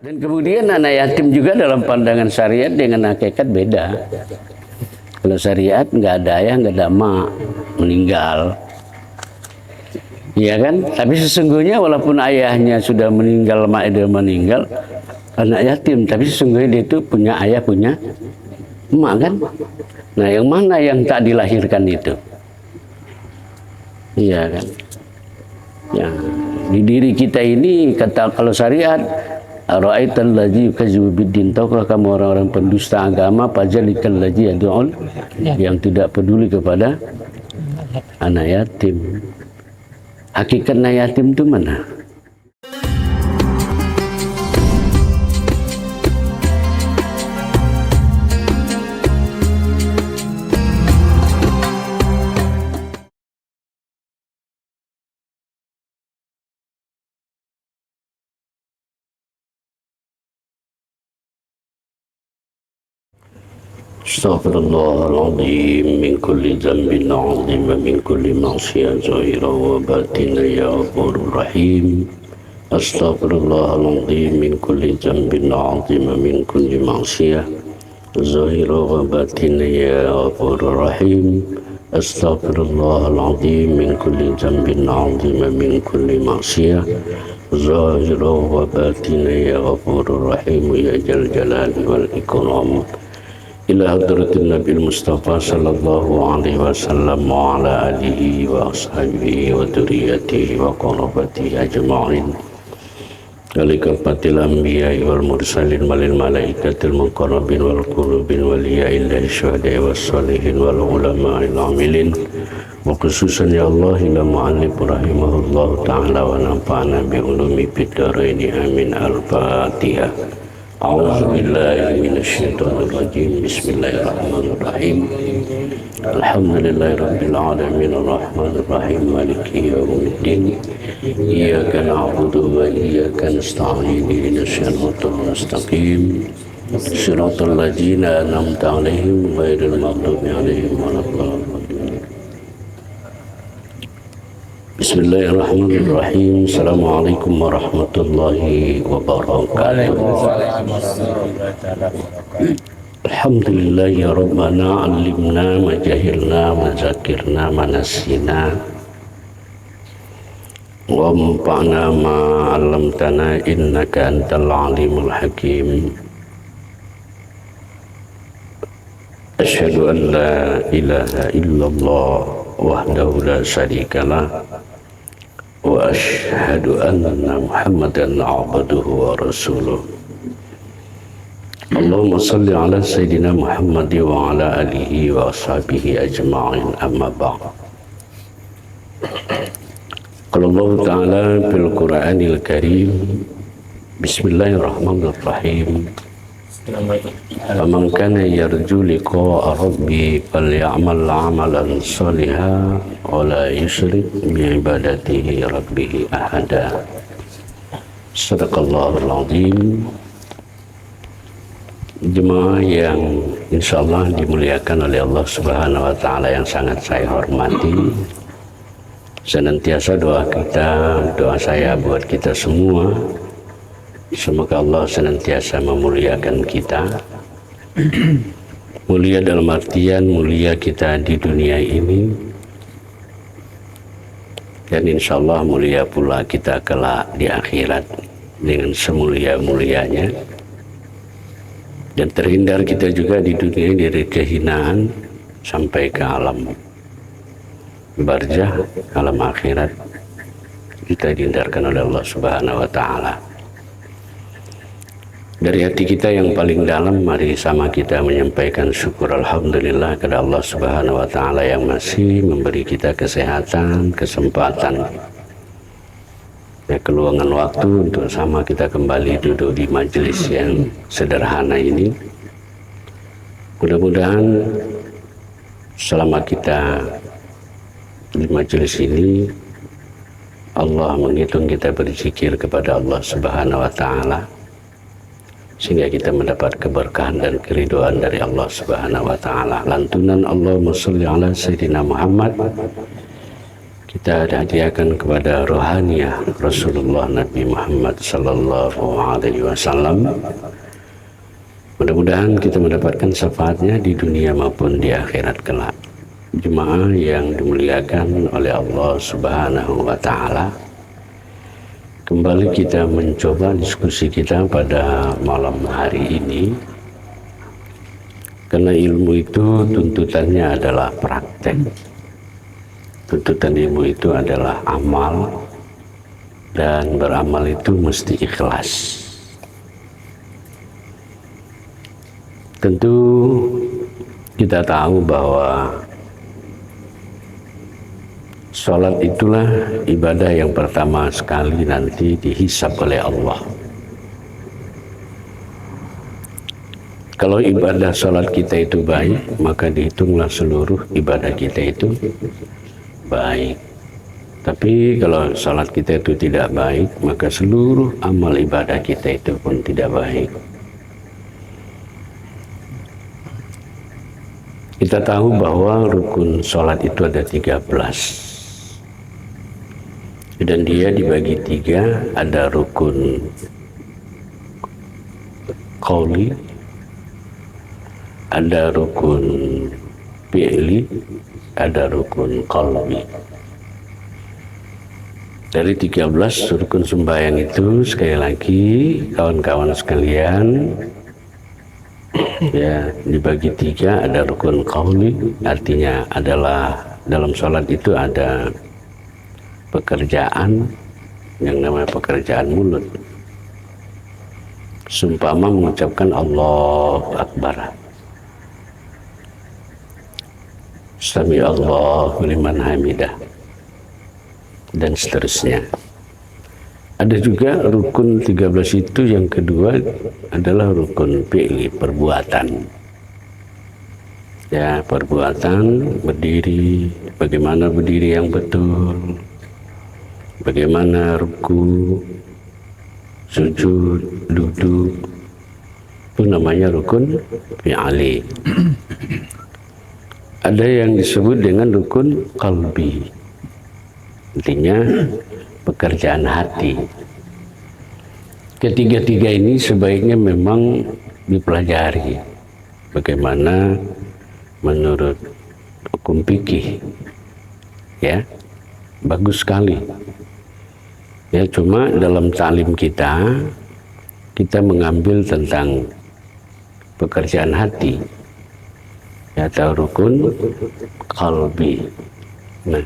Dan kemudian anak yatim juga dalam pandangan syariat dengan hakikat beda. Kalau syariat nggak ada ayah, nggak ada emak, meninggal. Iya kan? Tapi sesungguhnya walaupun ayahnya sudah meninggal, emaknya sudah meninggal, anak yatim. Tapi sesungguhnya dia itu punya ayah, punya emak kan? Nah, yang mana yang tak dilahirkan itu? Iya kan? Ya, di diri kita ini kata kalau syariat, ara'aital ladzi yukadzibu biddin, tahukah kamu orang-orang pendusta agama, fajalikal ladzi yad'ul, yang tidak peduli kepada anak yatim. Hakikat anak yatim itu mana? Astaghfirullahaladzim min kulli dzambin 'azim wa min kulli ma'siyah zahira wa batina ya Ghafurur Rahim. Astaghfirullahaladzim min kulli dzambin 'azim wa min kulli ma'siyah zahira wa batina ya Ghafurur Rahim. Astaghfirullahaladzim min kulli dzambin 'azim wa min kulli ma'siyah zahira wa batina ya Ghafurur Rahim ya Dzal Jalali wal Ikram. Ila hadratin Nabi Mustafa sallallahu alaihi wasallam wa ala alihi wa ashabihi wa dzurriyyatihi wa qarabatihi ajma'in. Alikafatil anbiya'i wal mursalin walil malaikatil muqarrabin wal qulubin waliya'illahi syuhada'i was salihin wal ulama'il amilin. Wa khususan ya Allah ila mu'allif rahimahullahu ta'ala wa nafa'ana bi ulumi fid dharaini amin. Al-Fatihah. A'udzu billahi minasyaitonir rajim. Bismillahirrahmanirrahim. Alhamdulillahirabbil alamin arrahmanir rahim maliki yaumiddin. Iyyaka na'budu wa iyyaka nasta'in ihdinas siratal mustaqim. Shiratal ladzina an'amta 'alaihim ghairil maghdubi 'alaihim waladdallin. Bismillahirrahmanirrahim. Assalamualaikum warahmatullahi wabarakatuh. Alhamdulillah ya Rabbana alimna ma jahilna ma zakirna ma nasina wa anfa'na ma 'allamtana innaka antal alimul hakim. Asyhadu an la ilaha illallah wahdahu la syarikalah wa asyhadu anna Muhammadan abduhu wa rasuluh. Allahumma salli ala sayyidina Muhammad wa ala alihi wa ashabihi ajma'in, amma ba'd. Qala Allah ta'ala fil Qur'anil Karim, bismillahirrahmanirrahim. Faman kana yarju liqa'a rabbi falyamal 'amalan shalihan wa la yusyrik bi ibadatihi rabbih ahada. Shadaqallahul azim. Jemaah yang insyaallah dimuliakan oleh Allah Subhanahu wa taala yang sangat saya hormati. Senantiasa doa saya buat kita semua, semoga Allah senantiasa memuliakan kita. Mulia dalam artian mulia kita di dunia ini, dan insya Allah mulia pula kita kelak di akhirat dengan semulia-mulianya. Dan terhindar kita juga di dunia dari kehinaan sampai ke alam barzah, alam akhirat. Kita dihindarkan oleh Allah Subhanahu wa taala. Dari hati kita yang paling dalam, mari sama kita menyampaikan syukur alhamdulillah kepada Allah Subhanahu wa taala yang masih memberi kita kesehatan, kesempatan, keluangan waktu untuk sama kita kembali duduk di majelis yang sederhana ini. Mudah-mudahan selama kita di majelis ini, Allah menghitung kita berzikir kepada Allah Subhanahu wa taala, sehingga kita mendapat keberkahan dan keridhaan dari Allah Subhanahu wa taala. Lantunan Allahumma sholli ala sayyidina Muhammad kita hadiahkan kepada rohaniah Rasulullah Nabi Muhammad sallallahu alaihi wasallam. Mudah-mudahan kita mendapatkan syafaatnya di dunia maupun di akhirat kelak. Jemaah yang dimuliakan oleh Allah Subhanahu wa taala, kembali kita mencoba diskusi kita pada malam hari ini, karena ilmu itu tuntutannya adalah praktek. Tuntutan ilmu itu adalah amal, dan beramal itu mesti ikhlas. Tentu kita tahu bahwa sholat itulah ibadah yang pertama sekali nanti dihisab oleh Allah. Kalau ibadah sholat kita itu baik, maka dihitunglah seluruh ibadah kita itu baik. Tapi kalau sholat kita itu tidak baik, maka seluruh amal ibadah kita itu pun tidak baik. Kita tahu bahwa rukun sholat itu ada 13. Dan dia dibagi 3, ada rukun qauli, ada rukun fi'li, ada rukun qalbi. Dari 13 rukun sembahyang itu, sekali lagi kawan-kawan sekalian, ya, dibagi 3. Ada rukun qauli, artinya adalah dalam sholat itu ada pekerjaan yang namanya pekerjaan mulut. Seumpama mengucapkan Allahu Akbar, Sami Allahu liman hamidah, dan seterusnya. Ada juga rukun 13 itu, yang kedua adalah rukun fi'li, perbuatan. Ya, perbuatan, berdiri, bagaimana berdiri yang betul, bagaimana ruku, sujud, duduk, itu namanya rukun fi'li. Ada yang disebut dengan rukun qalbi, artinya pekerjaan hati. Ketiga-tiga ini sebaiknya memang dipelajari bagaimana menurut hukum fikih. Ya, bagus sekali. Ya, cuma dalam ta'lim kita mengambil tentang pekerjaan hati, atau rukun qalbi. Nah,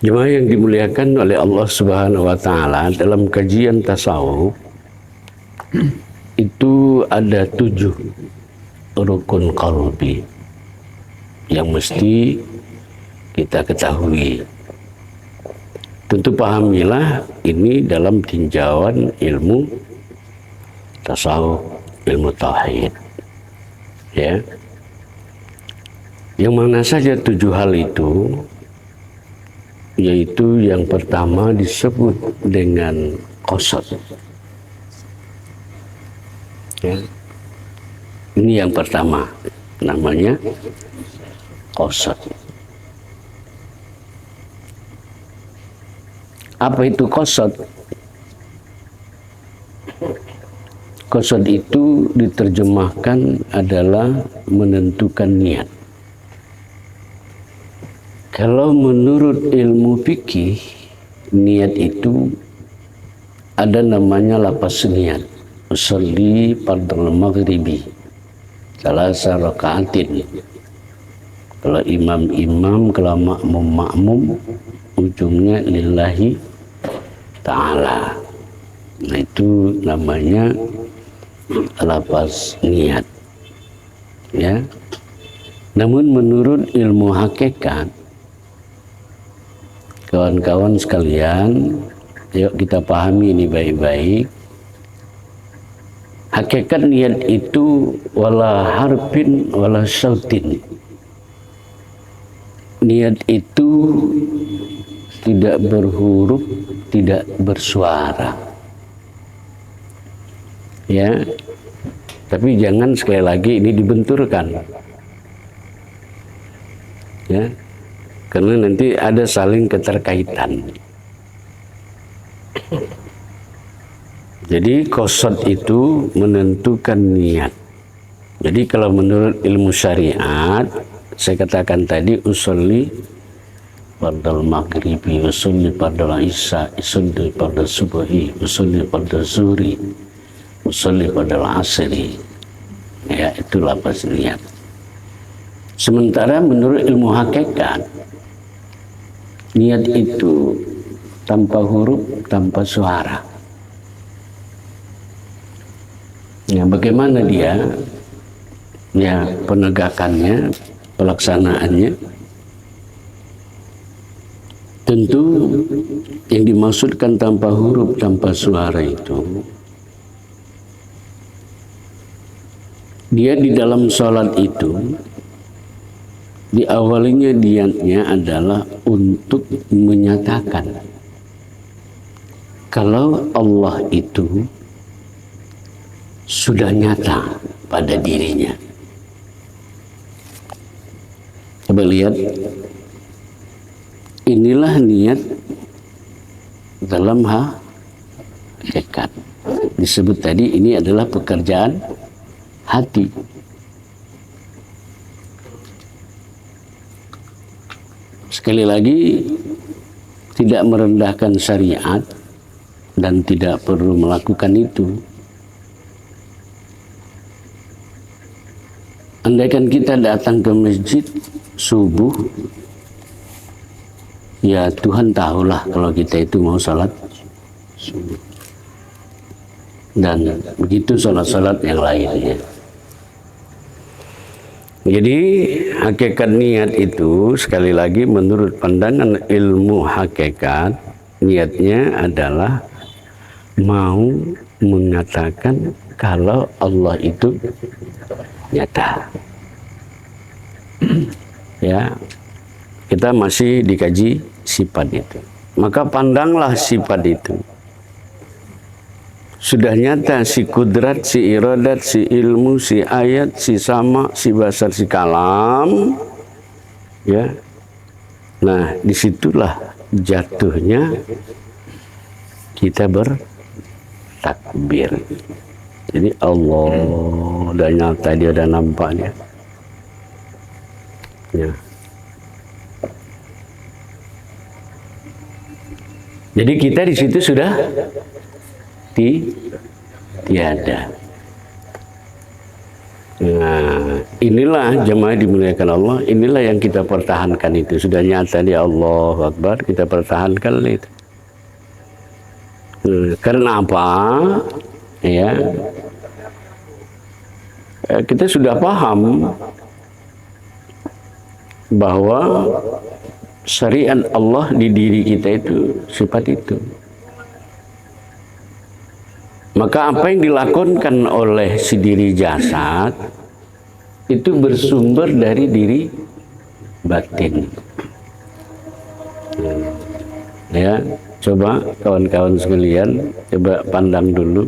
jemaah yang dimuliakan oleh Allah Subhanahu wa taala, dalam kajian tasawuf itu ada 7 rukun qalbi yang mesti kita ketahui. Tentu pahamilah ini dalam tinjauan ilmu tasawuf, ilmu tauhid. Ya, yang mana saja 7 hal itu, yaitu yang pertama disebut dengan qasad. Ya, ini yang pertama, namanya qasad. Apa itu qasad? Qasad itu diterjemahkan adalah menentukan niat. Kalau menurut ilmu fikih, niat itu ada namanya lapas niat. Usolli fardhul maghribi salasa rakaatin. Kalau imam, kalau makmum, ujungnya lillahi ta'ala. Nah, itu namanya lapas niat. Ya. Namun menurut ilmu hakikat, kawan-kawan sekalian, yuk kita pahami ini baik-baik. Hakikat niat itu wala harfin wala sautin. Niat itu tidak berhuruf, tidak bersuara. Ya, tapi jangan sekali lagi ini dibenturkan. Ya, karena nanti ada saling keterkaitan. Jadi qasad itu menentukan niat. Jadi kalau menurut ilmu syariat, saya katakan tadi usolli fardal maghribi, usolli fardal isya, usolli fardal subuhi, usolli fardal zuhri, usolli fardal asri. Ya, itu lafaz niat. Sementara menurut ilmu hakikat, niat itu tanpa huruf, tanpa suara. Ya, bagaimana dia? Ya, penegakannya, pelaksanaannya. Tentu yang dimaksudkan tanpa huruf, tanpa suara itu, dia di dalam sholat itu, di awalnya niatnya adalah untuk menyatakan kalau Allah itu sudah nyata pada dirinya. Coba lihat, inilah niat dalam hakikat. Disebut tadi ini adalah pekerjaan hati. Sekali lagi, tidak merendahkan syariat dan tidak perlu melakukan itu. Andaikan kita datang ke masjid subuh, ya Tuhan tahulah kalau kita itu mau salat subuh. Dan begitu salat-salat yang lainnya. Jadi hakikat niat itu sekali lagi menurut pandangan ilmu hakikat, niatnya adalah mau mengatakan kalau Allah itu nyata. Ya, kita masih dikaji sifat itu. Maka pandanglah sifat itu. Sudah nyata si kudrat, si iradat, si ilmu, si ayat, si sama, si basar, si kalam. Ya. Nah, disitulah jatuhnya kita bertakbir. Jadi Allah udah nyata, dia udah nampaknya. Ya. Jadi kita di situ sudah tiada. Nah, inilah jemaah dimuliakan Allah, inilah yang kita pertahankan itu. Sudah nyata di Allahu Akbar, kita pertahankan itu. Karena apa? Ya, kita sudah paham bahwa syariat Allah di diri kita itu sifat itu. Maka apa yang dilakukan oleh si diri jasad itu bersumber dari diri batin. Ya, coba kawan-kawan sekalian, coba pandang dulu.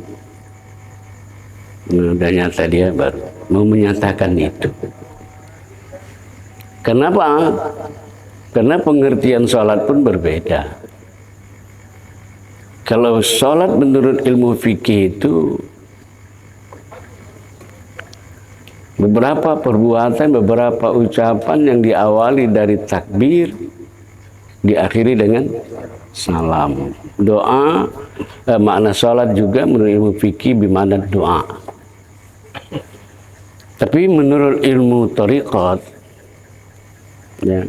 Udah nyata dia baru mau menyatakan itu. Kenapa? Karena pengertian sholat pun berbeda. Kalau sholat menurut ilmu fikih itu beberapa perbuatan, beberapa ucapan yang diawali dari takbir, diakhiri dengan salam. Doa, makna sholat juga menurut ilmu fikih bermakna doa. Tapi menurut ilmu thariqat, ya,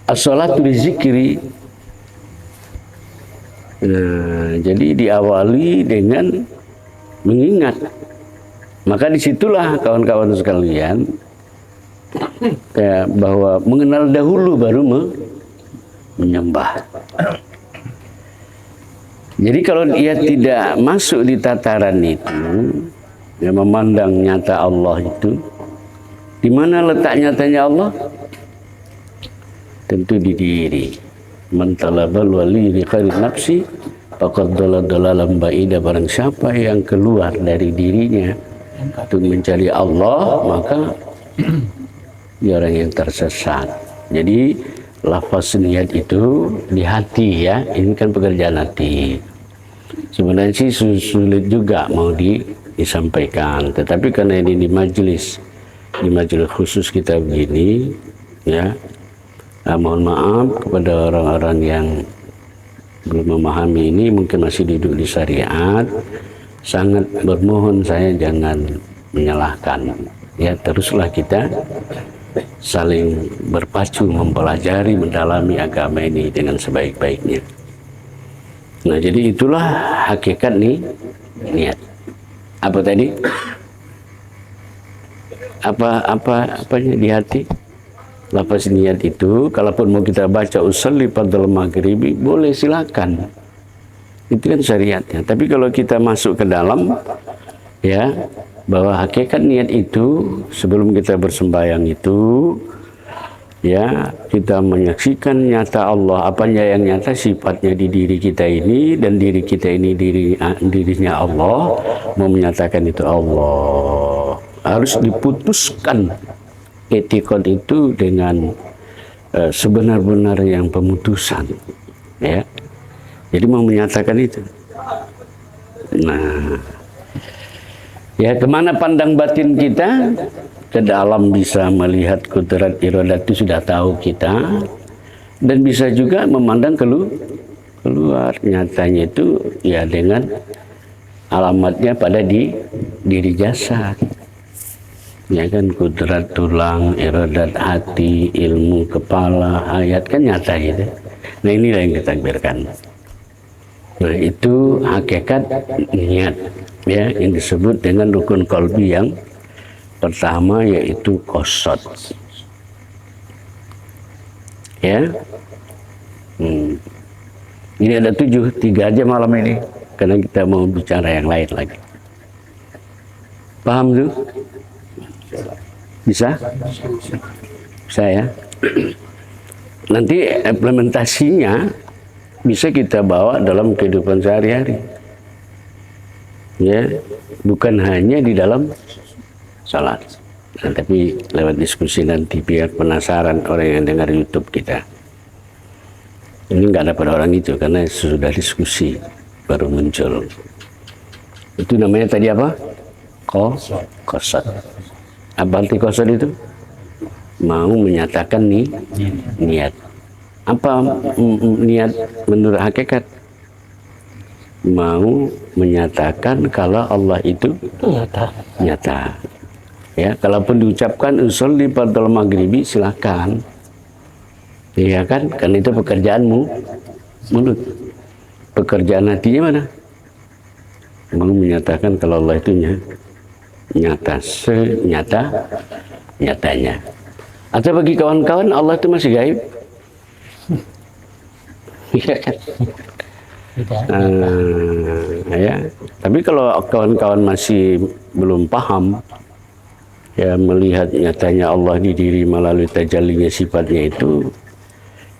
as-sholatu bizikri. Nah, jadi diawali dengan mengingat. Maka disitulah kawan-kawan sekalian bahwa mengenal dahulu baru menyembah. Jadi kalau dia tidak masuk di tataran itu, dia memandang nyata Allah itu, di mana letak nyatanya Allah? Tentu di diri. Man talabal wali li khairi nafsi faqad dalalan ba'ida. Barang siapa yang keluar dari dirinya untuk mencari Allah, maka dia orang yang tersesat. Jadi lafaz niat itu di hati ya, ini kan pekerjaan hati. Sebenarnya sih sulit juga mau disampaikan, tetapi karena ini di majelis khusus kita begini ya, mohon maaf kepada orang-orang yang belum memahami ini, mungkin masih duduk di syariat, sangat bermohon saya jangan menyalahkan ya, teruslah kita saling berpacu mempelajari, mendalami agama ini dengan sebaik-baiknya. Nah, jadi itulah hakikat nih niat. Apa tadi? Apanya di hati? Lafaz niat itu, kalaupun mau kita baca usolli fardal maghribi, boleh silakan. Itu kan syariatnya. Tapi kalau kita masuk ke dalam, ya, bahwa hakikat niat itu sebelum kita bersembahyang itu, ya, kita menyaksikan nyata Allah, apanya yang nyata sifatnya di diri kita ini, dan diri kita ini dirinya Allah, mau menyatakan itu Allah. Harus diputuskan etikot itu dengan sebenar-benar yang pemutusan, ya. Jadi mau menyatakan itu. Nah, ya, kemana pandang batin kita? Ke dalam bisa melihat kudrat iradat itu sudah tahu kita, dan bisa juga memandang keluar. Nyatanya itu ya dengan alamatnya pada di diri jasad. Ya kan, kudrat tulang, iradat hati, ilmu kepala, ayat kan nyata itu. Nah, inilah yang ditakbirkan. Nah, itu hakikat niat ya, yang disebut dengan rukun qalbi yang pertama, yaitu qasad. Ya. Ini ada 7, 3 aja malam ini karena kita mau bicara yang lain lagi. Paham tuh? Bisa? Bisa ya. Nanti implementasinya bisa kita bawa dalam kehidupan sehari-hari. Ya, bukan hanya di dalam salat. Nah, tapi lewat diskusi nanti biar penasaran orang yang dengar YouTube kita. Ini nggak ada pada orang itu karena sudah diskusi baru muncul. Itu namanya tadi apa? Qasad. Apa arti qasad itu? Mau menyatakan niat. Apa niat menurut hakikat? Mau menyatakan kalau Allah itu nyata. Ya, kalaupun diucapkan usolli fardal maghribi, silakan. Iya kan? Kan itu pekerjaanmu mulut. Pekerjaan hatinya mana? Mau menyatakan kalau Allah itu nyata, senyata-nyatanya. Atau bagi kawan-kawan Allah itu masih gaib? Iya kan? Ya. Tapi kalau kawan-kawan masih belum paham, ya, melihat nyatanya Allah di diri melalui tajallinya sifatnya itu,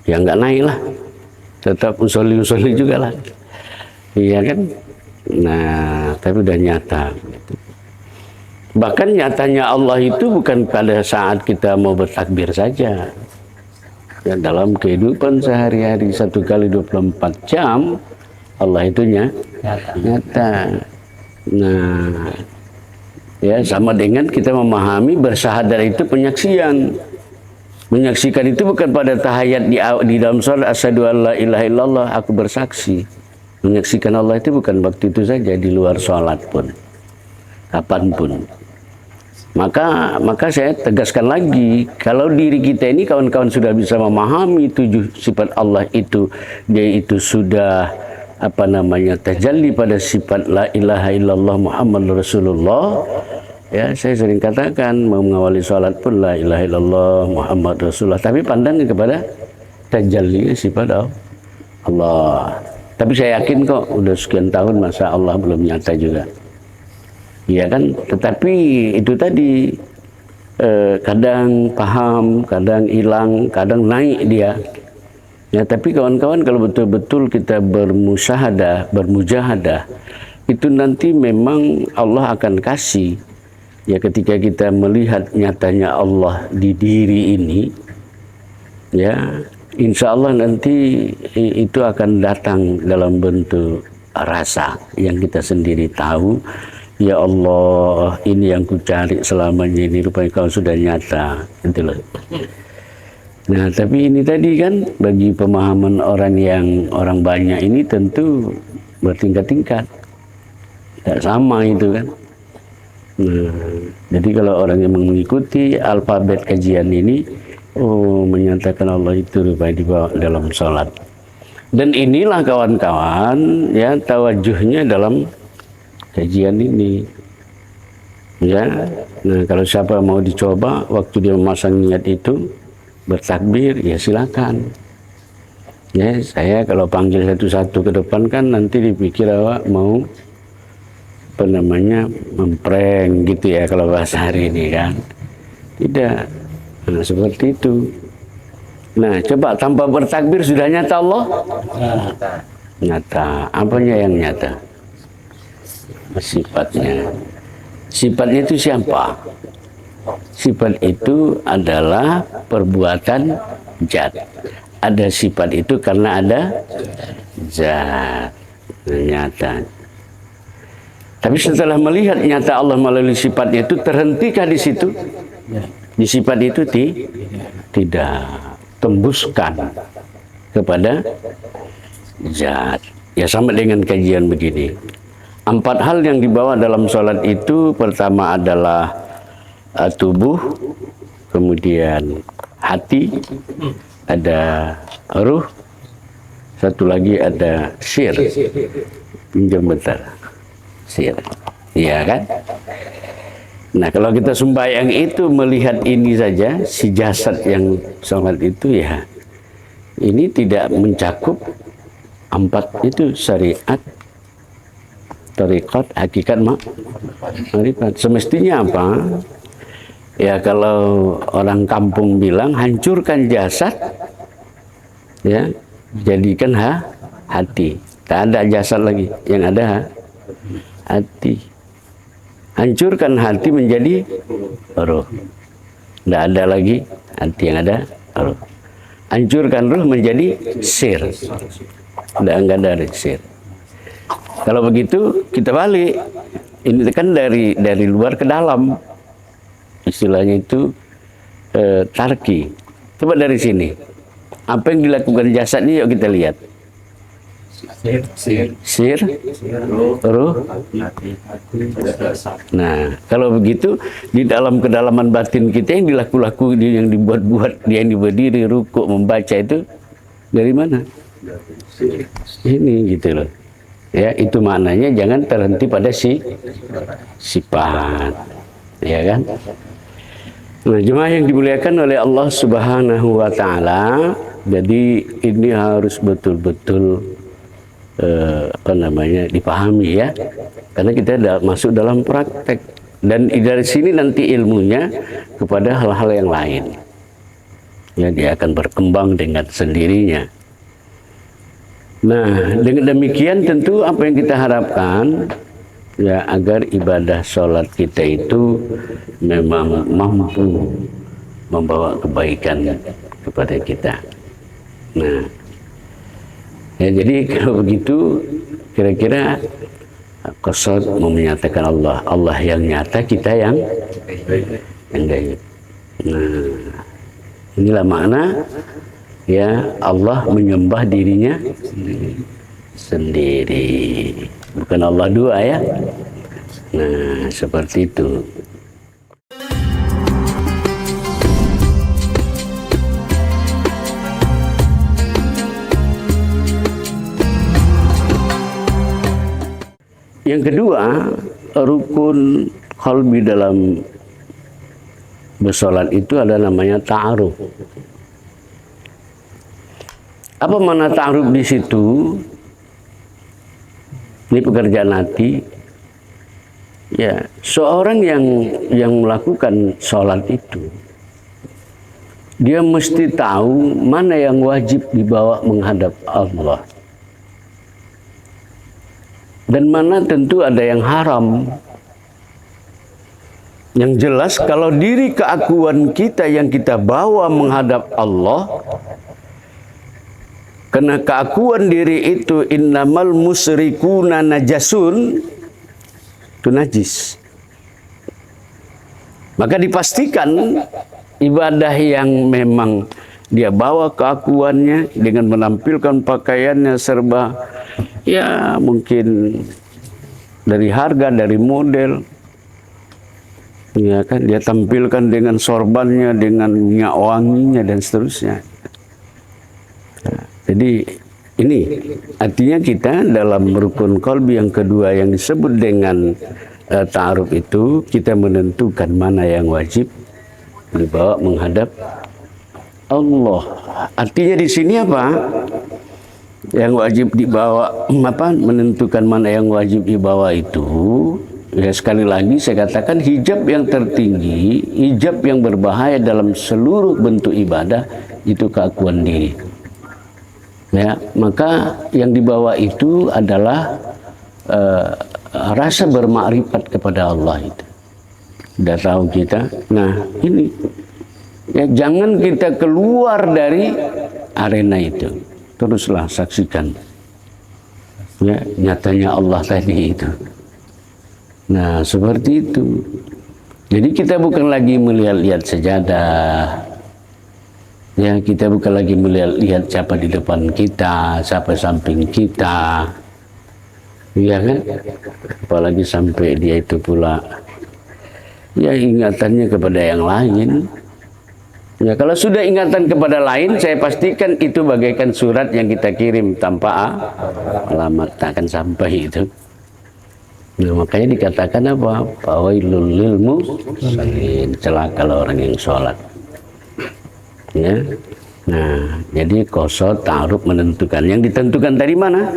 ya nggak naik lah. Tetap usolli juga lah. Iya kan? Nah, tapi udah nyata. Bahkan nyatanya Allah itu bukan pada saat kita mau bertakbir saja. Ya, dalam kehidupan sehari-hari 1 kali 24 jam Allah itu nyata. Nah, ya, sama dengan kita memahami bersyahadat itu penyaksian. Menyaksikan itu bukan pada tahiyat di dalam salat asyhadu alla ilaha illallah, aku bersaksi. Menyaksikan Allah itu bukan waktu itu saja, di luar salat pun, kapanpun. Maka saya tegaskan lagi, kalau diri kita ini kawan-kawan sudah bisa memahami 7 sifat Allah itu, dia itu sudah tajalli pada sifat la ilaha illallah Muhammad Rasulullah. Ya, saya sering katakan mau mengawali salat pun la ilaha illallah Muhammad Rasulullah, tapi pandang kepada tajalli sifat Allah. Tapi saya yakin kok udah sekian tahun masa Allah belum nyata juga. Iya kan, tetapi itu tadi kadang paham, kadang hilang, kadang naik dia. Ya, tapi kawan-kawan kalau betul-betul kita bermujahadah, itu nanti memang Allah akan kasih. Ya, ketika kita melihat nyatanya Allah di diri ini, Ya, insya Allah nanti itu akan datang dalam bentuk rasa yang kita sendiri tahu. Ya Allah, ini yang ku cari selamanya, ini rupanya kau sudah nyata, gitu loh. Nah, tapi ini tadi kan bagi pemahaman orang banyak ini tentu bertingkat-tingkat, tidak sama itu kan. Nah, jadi kalau orang yang mengikuti alfabet kajian ini, menyatakan Allah itu rupanya dibawa dalam sholat. Dan inilah kawan-kawan ya tawajuhnya dalam kajian ini. Ya, nah kalau siapa mau dicoba waktu dia memasang niat itu bertakbir, ya silakan. Ya, saya kalau panggil satu-satu ke depan kan nanti dipikir awak mau apa namanya memprank gitu ya kalau bahasa hari ini kan. Tidak. Nah, seperti itu. Nah, coba tanpa bertakbir sudah nyata Allah? Nyata. Apanya yang nyata? Sifatnya. Sifatnya itu siapa? Sifat itu adalah perbuatan zat. Ada sifat itu karena ada zat. Nyata. Tapi setelah melihat nyata Allah melalui sifatnya itu, terhentikah di situ? Di sifat itu tidak, tembuskan kepada zat. Ya sama dengan kajian begini. 4 hal yang dibawa dalam sholat itu, pertama adalah tubuh, kemudian hati, ada ruh, satu lagi ada sir. Pinjam bentar, sir, iya kan? Nah, kalau kita sembahyang itu melihat ini saja, si jasad yang sholat itu, ya ini tidak mencakup 4 itu, syariat, tariqat, hakikat, ma'rifat. Semestinya apa? Ya kalau orang kampung bilang hancurkan jasad, ya jadikan hati. Tak ada jasad lagi, yang ada hati. Hancurkan hati menjadi roh. Tidak ada lagi hati, yang ada roh. Hancurkan roh menjadi sir. Enggak ada sir. Kalau begitu kita balik. Ini kan dari luar ke dalam. Istilahnya itu tarki. Coba dari sini. Apa yang dilakukan jasad ini yuk kita lihat. Sir, ruh. Nah, kalau begitu di dalam kedalaman batin kita yang dilaku-laku, yang dibuat-buat, yang berdiri, rukuk, membaca itu dari mana? Ini gitu loh. Ya, itu maknanya jangan terhenti pada sifat. Ya kan? Nah, jemaah yang dimuliakan oleh Allah Subhanahu wa taala, jadi ini harus betul-betul dipahami ya. Karena kita masuk dalam praktek, dan dari sini nanti ilmunya kepada hal-hal yang lain. Ya, dia akan berkembang dengan sendirinya. Nah, dengan demikian tentu apa yang kita harapkan ya agar ibadah sholat kita itu memang mampu membawa kebaikan kepada kita. Nah, ya jadi kalau begitu kira-kira qasad mau menyatakan Allah yang nyata, kita yang gaib. Nah, inilah makna ya Allah menyembah dirinya sendiri, bukan Allah dua ya. Nah, seperti itu. Yang kedua, rukun qalbi dalam bersolat itu ada namanya ta'aruf. Apa makna ta'aruf di situ? Ini pekerjaan hati. Ya, seorang yang melakukan sholat itu, dia mesti tahu mana yang wajib dibawa menghadap Allah, dan mana tentu ada yang haram. Yang jelas kalau diri keakuan kita yang kita bawa menghadap Allah, karena keakuan diri itu innamal musyrikuna najasun, itu najis. Maka dipastikan ibadah yang memang dia bawa keakuannya dengan menampilkan pakaiannya serba ya mungkin dari harga, dari model, ya kan, dia tampilkan dengan sorbannya, dengan minyak wanginya dan seterusnya. Nah, jadi ini artinya kita dalam rukun qalbi yang kedua yang disebut dengan ta'aruf itu, kita menentukan mana yang wajib dibawa menghadap Allah. Artinya di sini apa? Yang wajib dibawa menentukan mana yang wajib dibawa itu, ya sekali lagi saya katakan hijab yang tertinggi, hijab yang berbahaya dalam seluruh bentuk ibadah itu keakuan diri. Ya, maka yang dibawa itu adalah rasa bermakrifat kepada Allah itu. Sudah tahu kita. Nah, ini ya jangan kita keluar dari arena itu. Teruslah saksikan. Ya, nyatanya Allah tadi itu. Nah, seperti itu. Jadi kita bukan lagi melihat-lihat sajadah. Ya, kita bukan lagi melihat siapa di depan kita, siapa samping kita. Iya kan? Apalagi sampai dia itu pula ya ingatannya kepada yang lain. Ya, kalau sudah ingatan kepada lain, saya pastikan itu bagaikan surat yang kita kirim tanpa alamat, tak akan sampai itu. Nah, makanya dikatakan apa? Fawailul lil musallin, celaka orang yang sholat. Ya. Nah, jadi qasad ta'aruf menentukan. Yang ditentukan dari mana?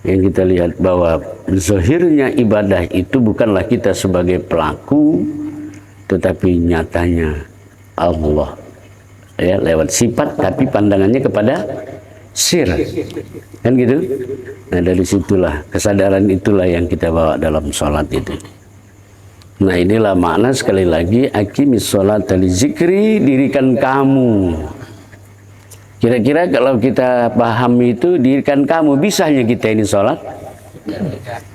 Yang kita lihat bahwa zahirnya ibadah itu bukanlah kita sebagai pelaku, tetapi nyatanya Allah. Ya, lewat sifat tapi pandangannya kepada sir. Kan gitu? Nah, dari situlah kesadaran itulah yang kita bawa dalam sholat itu. Nah, inilah makna sekali lagi aqimis sholata li zikri, dirikan kamu. Kira-kira kalau kita pahami itu, dirikan kamu, bisanya kita ini sholat?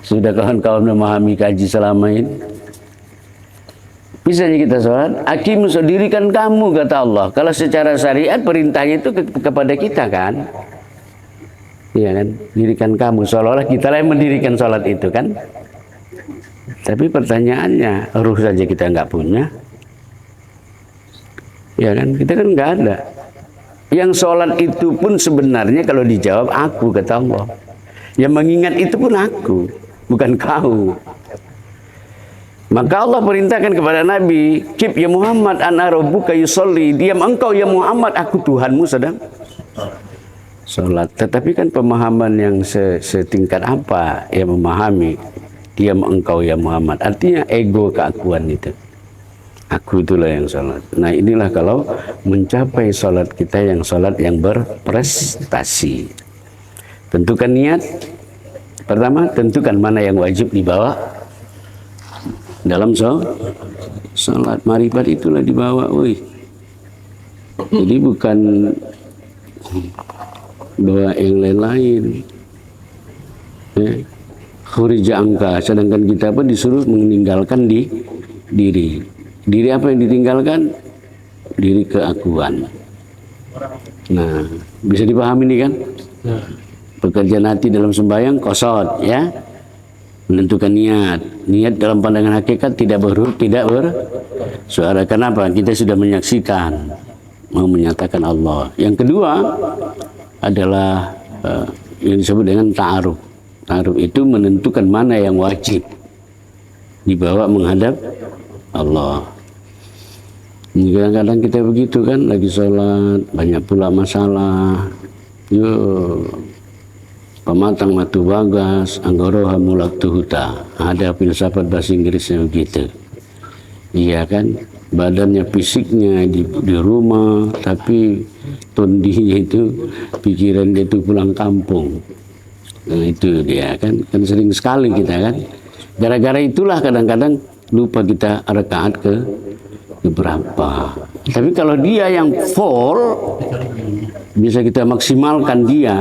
Sudah kawan-kawan memahami kaji selama ini? Bisanya kita sholat? Aqimus, dirikan kamu, kata Allah. Kalau secara syariat perintahnya itu kepada kita kan? Iya kan? Dirikan kamu, seolah-olah kita lah yang mendirikan sholat itu kan? Tapi pertanyaannya, ruh saja kita nggak punya. Ya kan? Kita kan nggak ada. Yang sholat itu pun sebenarnya kalau dijawab aku, kata Allah. Yang mengingat itu pun aku, bukan kau. Maka Allah perintahkan kepada Nabi, Kib ya Muhammad ana rabbuka yusolli, diam engkau ya Muhammad, aku Tuhanmu sedang sholat. Tetapi kan pemahaman yang setingkat apa yang memahami diam engkau ya Muhammad, artinya ego keakuan itu. Aku itulah yang sholat. Nah, inilah kalau mencapai sholat kita yang sholat yang berprestasi. Tentukan niat. Pertama, tentukan mana yang wajib dibawa dalam sholat. Marifat itulah dibawa. Jadi bukan doa yang lain-lain. Ya. Khurija angka, sedangkan kita pun disuruh meninggalkan diri. Diri apa yang ditinggalkan? Diri keakuan. Nah, bisa dipahami nih kan? Pekerjaan hati dalam sembahyang qasad, ya. Menentukan niat. Niat dalam pandangan hakikat tidak bersuara. Kenapa? Kita sudah menyaksikan, mau menyatakan Allah. Yang kedua adalah yang disebut dengan ta'aruf. Ta'aruf itu menentukan mana yang wajib dibawa menghadap Allah. Kadang-kadang kita begitu kan, lagi sholat banyak pula masalah. Pematang matu bagas, anggoroha mulak tuhuta. Ada filsafat bahasa Inggrisnya begitu. Iya kan, badannya fisiknya di rumah, tapi tondinya itu, pikiran dia itu pulang kampung. Nah, itu dia kan sering sekali kita kan. Gara-gara itulah kadang-kadang lupa kita rakaat ke berapa. Tapi kalau dia yang full, bisa kita maksimalkan dia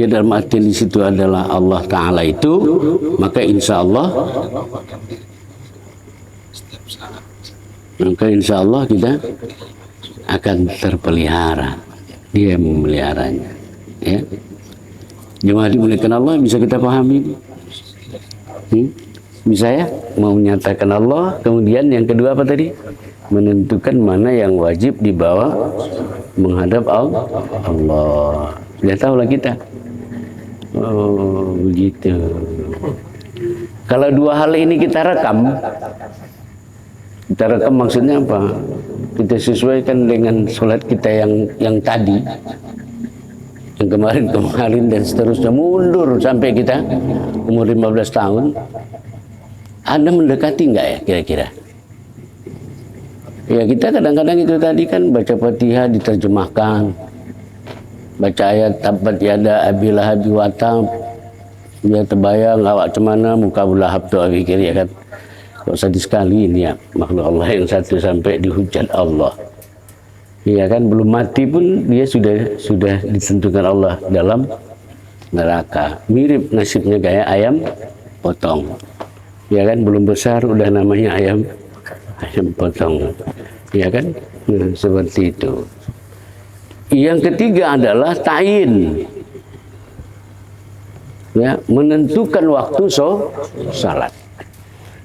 dalam arti di situ adalah Allah Ta'ala itu, maka insya Allah kita akan terpelihara. Dia memeliharanya. Ya. Jemaah dimuliakan Allah, bisa kita pahami? Bisa ya? Mau menyatakan Allah, kemudian yang kedua apa tadi? Menentukan mana yang wajib dibawa menghadap Allah. Sudah tahulah kita. Oh, begitu. Kalau dua hal ini kita rekam maksudnya apa? Kita sesuaikan dengan sholat kita yang tadi, yang kemarin dan seterusnya, mundur sampai kita umur 15 tahun. Anda mendekati enggak ya kira-kira? Ya kita kadang-kadang itu tadi kan baca Fatihah diterjemahkan, baca ayat tabat yada abi lahab wa tab, ya terbayang awak cemana muka Abu Lahab tu pikir ya kan. Kok sedih sekali ini ya makhluk Allah yang satu sampai dihujat Allah. Ya kan belum mati pun dia sudah ditentukan Allah dalam neraka. Mirip nasibnya kayak ayam potong. Ya kan belum besar udah namanya ayam potong. Ya kan? Nah, seperti itu. Yang ketiga adalah ta'yin. Ya, menentukan waktu salat.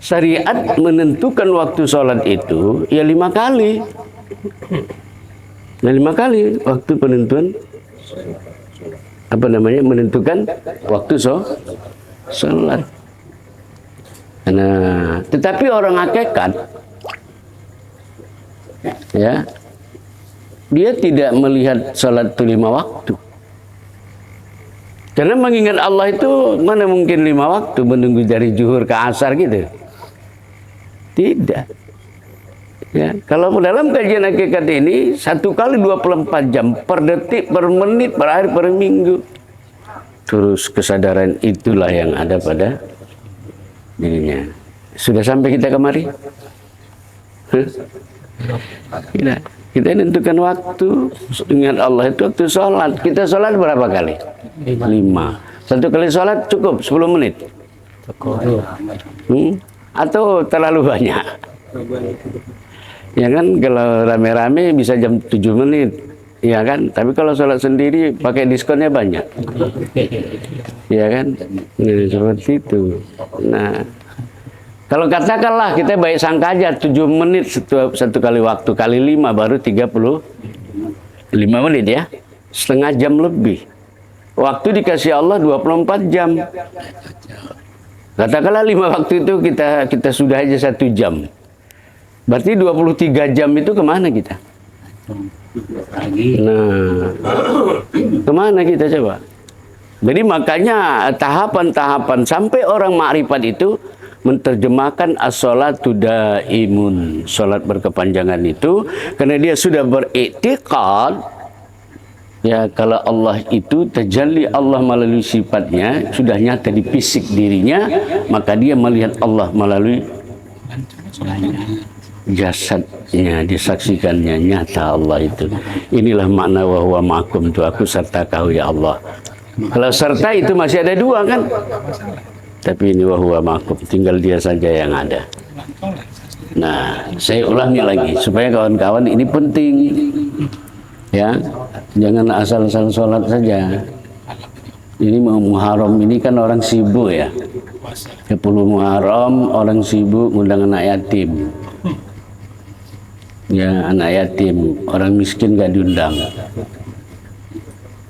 Syariat menentukan waktu salat itu ya 5 kali. Nah, 5 kali waktu penentuan menentukan waktu salat. Nah, tetapi orang hakikat ya dia tidak melihat salat itu 5 waktu. Karena mengingat Allah itu mana mungkin 5 waktu menunggu dari zuhur ke asar gitu. Tidak. Ya, kalau dalam kajian hakikat ini 1 kali 24 jam per detik, per menit, per hari, per minggu. Terus kesadaran itulah yang ada pada dirinya. Sudah sampai kita kemari? Kita tentukan waktu. Ingat Allah itu waktu sholat. Kita sholat berapa kali? 5. 1 kali sholat cukup 10 menit? Atau terlalu banyak? Ya kan kalau rame-rame bisa jam 7 menit. Ya kan? Tapi kalau sholat sendiri pakai diskonnya banyak. Ya kan? Nah, seperti itu. Nah, kalau katakanlah kita baik sangka aja 7 menit satu kali waktu kali 5 baru 35 menit ya. Setengah jam lebih. Waktu dikasih Allah 24 jam. Katakanlah 5 waktu itu kita sudah aja 1 jam. Berarti 23 jam itu kemana kita? Nah, kemana kita coba? Jadi makanya tahapan-tahapan sampai orang makrifat itu menerjemahkan as-sholatu daimun, salat berkepanjangan itu karena dia sudah beriktikad ya kalau Allah itu tajalli Allah melalui sifatnya sudah nyata di fisik dirinya, maka dia melihat Allah melalui jasadnya, disaksikannya nyata Allah itu. Inilah makna wa huwa ma'akum, itu aku serta kau ya Allah. Kalau serta itu masih ada 2 kan? Tapi ini wa huwa ma'akum, tinggal dia saja yang ada. Nah, saya ulangi lagi supaya kawan-kawan ini penting. Ya, jangan asal-asal sholat saja. Ini Muharram ini kan orang sibuk ya. 10 Muharram orang sibuk ngundang anak yatim. Ya, anak yatim, orang miskin gak diundang.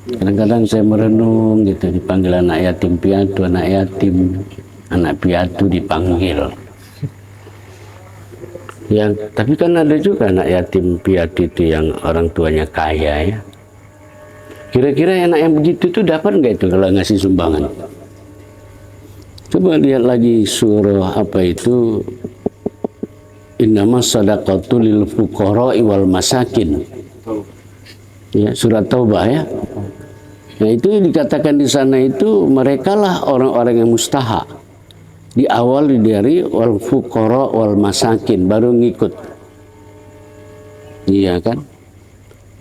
Kadang-kadang saya merenung gitu, dipanggil anak yatim piatu, anak yatim, anak piatu dipanggil. Ya, tapi kan ada juga anak yatim piatu itu yang orang tuanya kaya ya. Kira-kira anak yang begitu tuh dapat nggak itu kalau ngasih sumbangan? Coba lihat lagi surah apa itu, innamas shadaqatu lil fuqara'i wal masakin. Ya, surat Taubah ya. Nah, itu dikatakan di sana itu mereka lah orang-orang yang mustahak. Di awal dari wal fuqara wal masakin baru ngikut. Iya kan?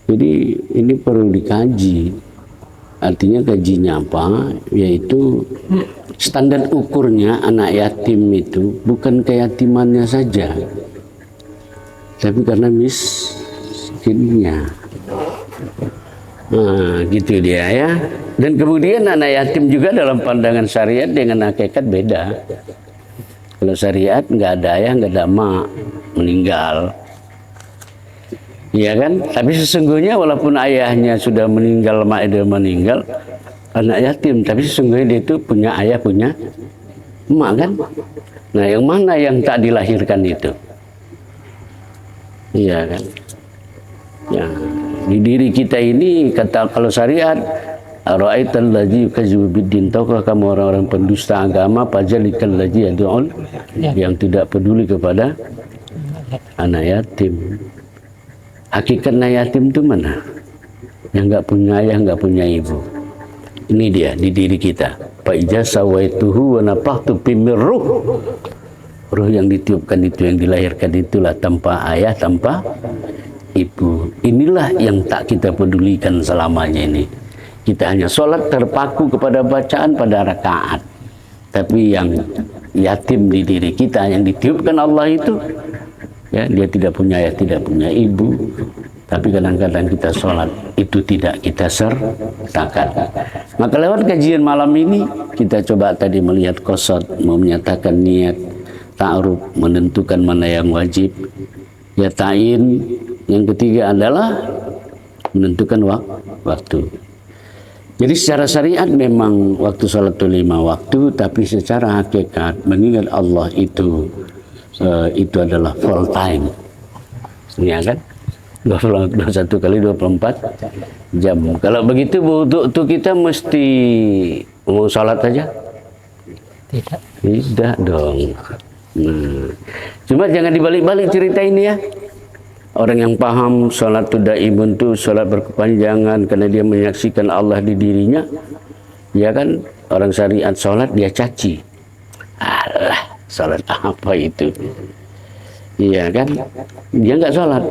Jadi ini perlu dikaji. Artinya kajinya apa? Yaitu standar ukurnya anak yatim itu bukan keyatimannya saja, tapi karena miskinnya. Nah, gitu dia ya. Dan kemudian anak yatim juga dalam pandangan syariat dengan hakikat beda. Kalau syariat nggak ada ayah, nggak ada emak, meninggal. Iya kan? Tapi sesungguhnya walaupun ayahnya sudah meninggal, emaknya meninggal, anak yatim, tapi sesungguhnya dia itu punya ayah, punya emak kan? Nah, yang mana yang tak dilahirkan itu? Iya kan? Ya, di diri kita ini kata kalau syariat, ara'aital ladzi yukadzibu biddin, tahukah kamu orang-orang pendusta agama, fajalikal ladzi yad'ul, yang tidak peduli kepada anak yatim. Hakikat anak yatim itu mana? Yang nggak punya ayah, nggak punya ibu. Ini dia di diri kita. Fa iza sawaituhu wa nafahtu fi min ruh. Ruh yang ditiupkan itu, yang dilahirkan itulah tanpa ayah, tanpa ibu. Inilah yang tak kita pedulikan selamanya ini. Kita hanya sholat terpaku kepada bacaan pada rakaat. Tapi yang yatim di diri kita, yang ditiupkan Allah itu, ya, dia tidak punya ayah, tidak punya ibu. Tapi kadang-kadang kita sholat itu tidak kita sertakan. Maka lewat kajian malam ini kita coba tadi melihat qasad, menyatakan niat, ta'aruf, menentukan mana yang wajib, ya ta'in. Yang ketiga adalah menentukan waktu. Jadi secara syariat memang waktu sholat itu 5 waktu, tapi secara hakikat mengingat Allah itu adalah full time, ya kan? 21 kali 24 jam. Kalau begitu wudu itu kita mesti mau sholat aja? Tidak dong. Nah, cuma jangan dibalik-balik cerita ini ya. Orang yang paham sholat itu daimun itu sholat berkepanjangan karena dia menyaksikan Allah di dirinya, ya kan? Orang syariat sholat dia caci. Alah, sholat apa itu? Iya kan? Dia nggak sholat.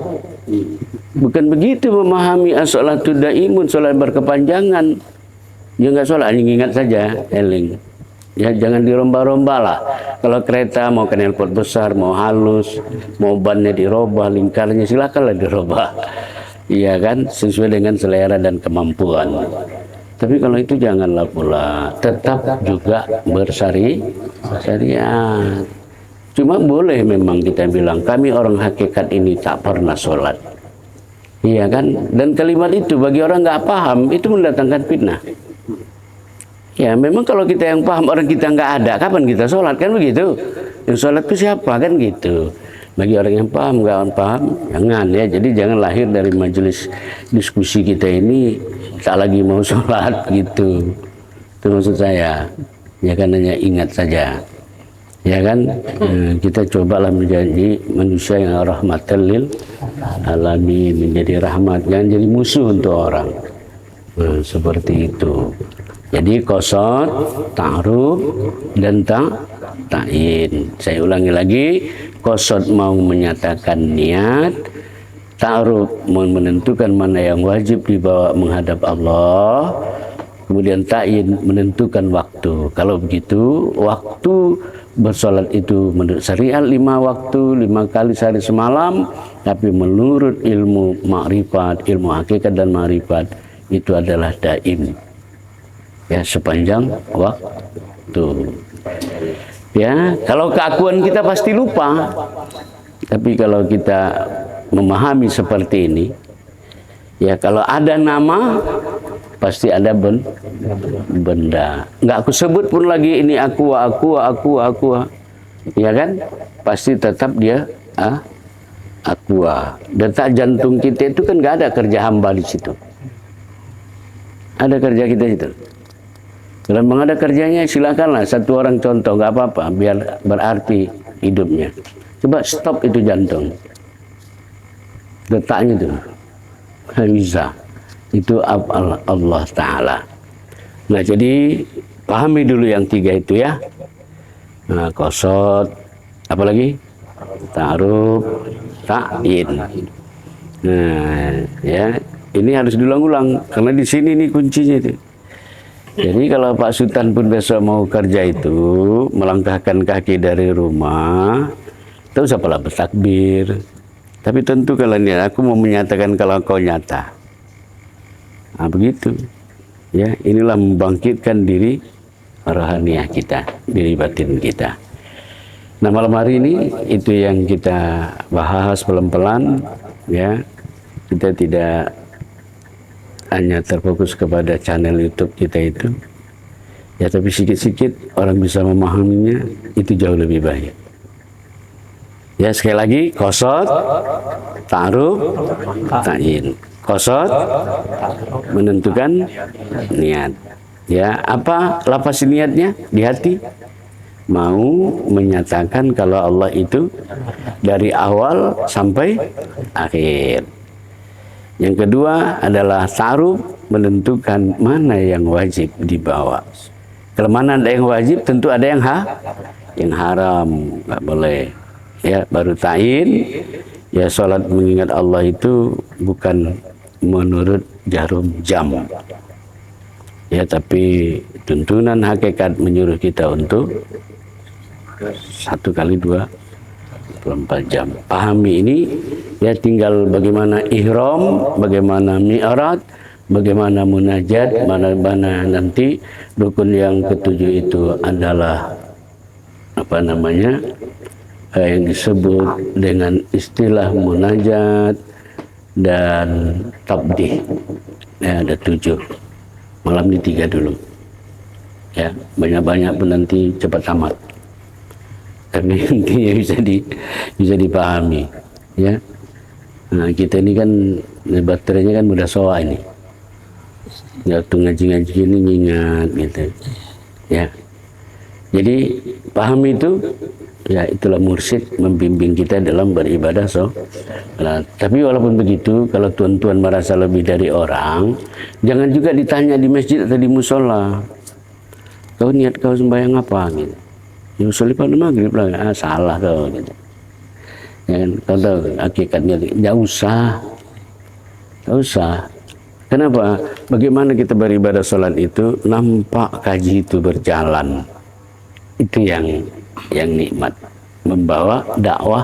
Bukan begitu memahami as-sholatu daimun, sholat berkepanjangan. Dia nggak sholat, hanya ingat saja, eling. Ya jangan diromba-romba lah. Kalau kereta mau knalpot besar, mau halus, mau bannya dirobah, lingkarnya silakanlah dirobah. Iya kan? Sesuai dengan selera dan kemampuan. Tapi kalau itu janganlah pula. Tetap juga syariat. Cuma boleh memang kita bilang, kami orang hakikat ini tak pernah sholat. Iya kan? Dan kalimat itu bagi orang nggak paham, itu mendatangkan fitnah. Ya memang kalau kita yang paham, orang kita nggak ada, kapan kita sholat? Kan begitu. Yang sholat itu siapa? Kan gitu. Bagi orang yang paham, nggak paham, jangan ya. Jadi jangan lahir dari majelis diskusi kita ini, tak lagi mau sholat gitu. Itu maksud saya. Ya kan hanya ingat saja. Ya kan, kita cobalah menjadi manusia yang rahmatan lil alamin, menjadi rahmat, jangan jadi musuh untuk orang. Nah, seperti itu. Jadi qasad, ta'aruf dan ta'in. Saya ulangi lagi, qasad mau menyatakan niat, ta'aruf mau menentukan mana yang wajib dibawa menghadap Allah, kemudian ta'in menentukan waktu. Kalau begitu, waktu bersolat itu menurut syariat 5 waktu, 5 kali sehari semalam, tapi menurut ilmu makrifat, ilmu hakikat dan makrifat itu adalah daim. Ya, sepanjang waktu. Ya, kalau keakuan kita pasti lupa. Tapi kalau kita memahami seperti ini, ya kalau ada nama pasti ada benda. Nggak aku sebut pun lagi ini aku. Ya kan? Pasti tetap dia aqua. Detak jantung kita itu kan nggak ada kerja hamba di situ. Ada kerja kita itu. Kalau memang ada kerjanya silakanlah, satu orang contoh nggak apa-apa, biar berarti hidupnya. Coba stop itu jantung, detaknya itu bisa. Itu Allah Ta'ala. Nah jadi pahami dulu yang 3 itu ya. Nah, qasad, apalagi ta'aruf, ta'in. Nah, ya, ini harus diulang-ulang karena di sini nih kuncinya itu. Jadi kalau Pak Sultan pun besok mau kerja itu melangkahkan kaki dari rumah, tak usah pula bertakbir. Tapi tentu kalau niat aku mau menyatakan kalau kau nyata. Nah, begitu. Ya, inilah membangkitkan diri rohaniah kita, diri batin kita. Nah, malam hari ini itu yang kita bahas pelan-pelan, ya. Kita tidak hanya terfokus kepada channel YouTube kita itu, ya, tapi sikit-sikit orang bisa memahaminya, itu jauh lebih baik. Ya, sekali lagi, qasad, ta'aruf, ta'in. Qasad menentukan niat. Ya, apa lafaz niatnya di hati? Mau menyatakan kalau Allah itu dari awal sampai akhir. Yang kedua adalah ta'aruf, menentukan mana yang wajib dibawa. Kalau mana ada yang wajib, tentu ada yang haram, nggak boleh. Ya, baru ta'in. Ya, sholat mengingat Allah itu bukan menurut jarum jam. Ya, tapi tuntunan hakikat menyuruh kita untuk 1 kali 24 jam. Pahami ini, ya, tinggal bagaimana ihram, bagaimana mi'raj, bagaimana munajat, mana nanti rukun yang ketujuh itu adalah apa namanya, yang disebut dengan istilah munajat dan tabdih. Ya, ada 7. Malam ini 3 dulu. Ya, banyak-banyak pun nanti cepat tamat. Tapi intinya bisa dipahami. Ya. Nah, kita ini kan baterainya kan mudah soal ini. Waktu ngaji-ngaji ini ingat gitu. Ya. Jadi pahami itu, ya, itulah mursyid membimbing kita dalam beribadah. Nah, tapi walaupun begitu, kalau tuan-tuan merasa lebih dari orang, jangan juga ditanya di masjid atau di musola, kau niat kau sembahyang apa gitu. Ya, usul pada maghrib lah, salah kau gitu. Ya, kau tahu hakikatnya, nggak usah. Kenapa? Bagaimana kita beribadah sholat itu nampak kaji itu berjalan. Itu yang nikmat, membawa dakwah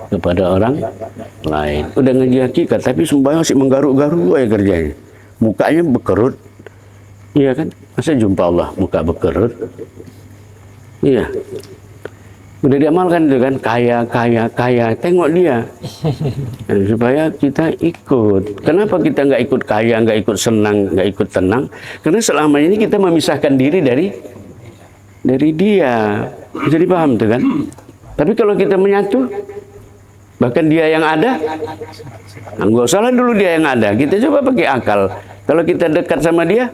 kepada orang lain. Udah ngaji hakikat tapi sembahyang masih menggaruk-garuk aja kerjanya. Mukanya bekerut. Iya kan? Masa jumpa Allah muka bekerut? Iya. Udah diamalkan itu kan, kaya. Tengok dia. Dan supaya kita ikut. Kenapa kita nggak ikut kaya, nggak ikut senang, nggak ikut tenang? Karena selama ini kita memisahkan diri dari dia. Bisa dipaham tuh kan? Tapi kalau kita menyatu, bahkan dia yang ada, nggak usah lah dulu dia yang ada. Kita coba pakai akal. Kalau kita dekat sama dia,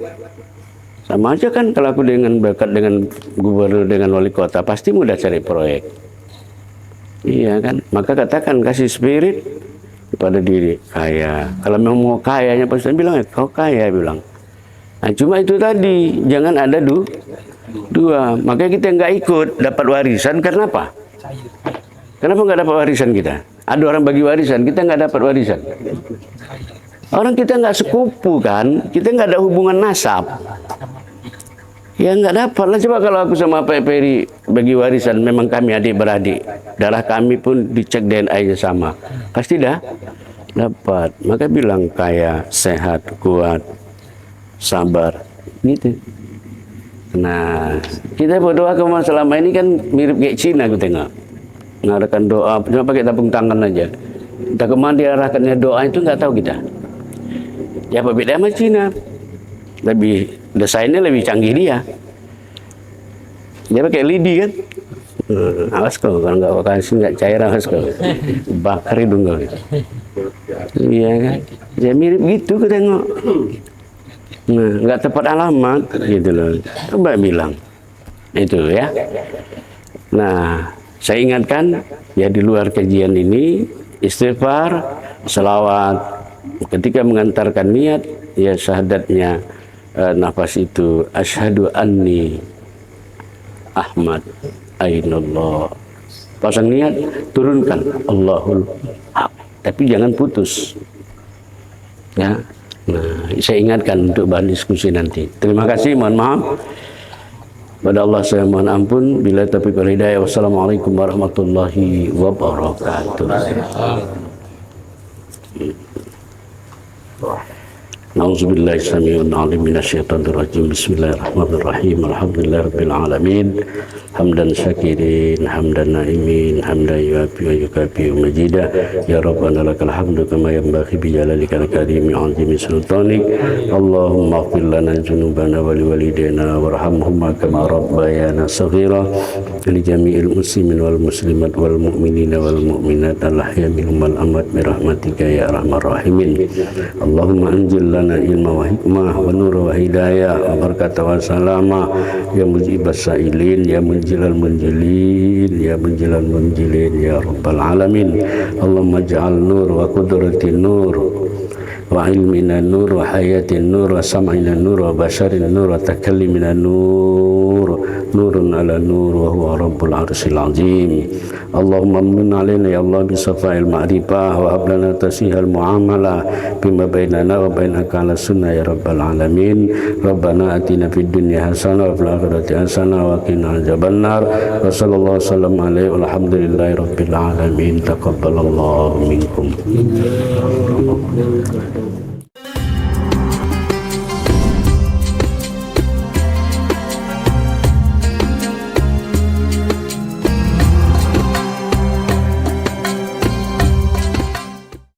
sama aja kan. Kalau aku dekat dengan gubernur, dengan wali kota, pasti mudah cari proyek. Iya kan? Maka katakan, kasih spirit kepada diri, kaya. Kalau memang mau kayanya, Pak Ustaz bilang, kau kaya, bilang. Nah, cuma itu tadi, jangan ada dua. Makanya kita nggak ikut dapat warisan. Karena apa? Kenapa nggak dapat warisan kita? Ada orang bagi warisan, kita nggak dapat warisan. Orang kita nggak sekupu kan, kita nggak ada hubungan nasab. Ya nggak dapat lah. Coba kalau aku sama Pak Peri bagi warisan, memang kami adik-beradik, darah kami pun dicek DNA-nya sama, pasti dah dapat. Maka bilang kaya, sehat, kuat, sabar, gitu. Nah, kita berdoa ke selama ini kan mirip kayak Cina, aku tengok. Mengadakan doa, cuma pakai tabung tangan aja. Entah kemana diarahkannya doa itu nggak tahu kita. Ya apa beda sama Cina? Lebih desainnya lebih canggih dia. Dia pakai lidi kan? Awas kau, kalau nggak kasih nggak cair, awas kau. Bakar hidung kau. Iya kan? Ya mirip gitu aku tengok. Nah, nggak tepat alamat gitu loh. Coba bilang itu ya. Nah, saya ingatkan ya, di luar kajian ini istighfar, selawat. Ketika mengantarkan niat, ya syahadatnya nafas itu asyhadu anni Ahmad, Ainallah. Pasang niat, turunkan Allahul Haq. Tapi jangan putus. Ya. Nah, saya ingatkan untuk bahan diskusi nanti. Terima kasih, mohon maaf. Pada Allah saya mohon ampun. Bila taufiq wal hidayah. Wassalamualaikum warahmatullahi wabarakatuh. Nauzubillahi samii'il 'aliim minasyaitonir rajiim. Bismillahirrahmanirrahim. Alhamdulillahirabbil alamin. Hamdan syakirin, hamdan na'imin, hamdan yuafi wa yukafi majidah. Ya Rabbana lakal hamdu kama yanbaghi bi jalalikal karim wa 'azimi sultanik. Allahumma ighfir lana dzunubana wa liwalidayna warhamhuma kama rabbayana shaghira. Li jami'il muslimin wal muslimat wal mu'minina wal mu'minat al-ahya minhum wal amwat bi rahmatika ya arhamar rahimin. Allahumma anzil lana ilma wa hikmah wa nur wa hidayah wa barakata wa salama ya mujibas sa'ilin ya munjilal munjilin ya munjilal munjilin ya rabbal alamin. Allahumma ja'al nur wa qudratin nur wa ilmina nur wa hayatin nur wa sam'ina nur wa basharin nur wa takallimina nur nurun ala nur wa huwa rabbul arsyil azim. Allahumma min alaina ya Allah bi safa'il ma'rifah wa hab lana tasihal muamalah bima bainana wa bainaka ala sunnah ya rabbal alamin. Rabbana atina fid dunya hasanah wa fil akhirati hasanah wa qina adzabannar. Wa sallallahu wasallam alaihi walhamdulillahi rabbil alamin. Taqabbalallahu minkum.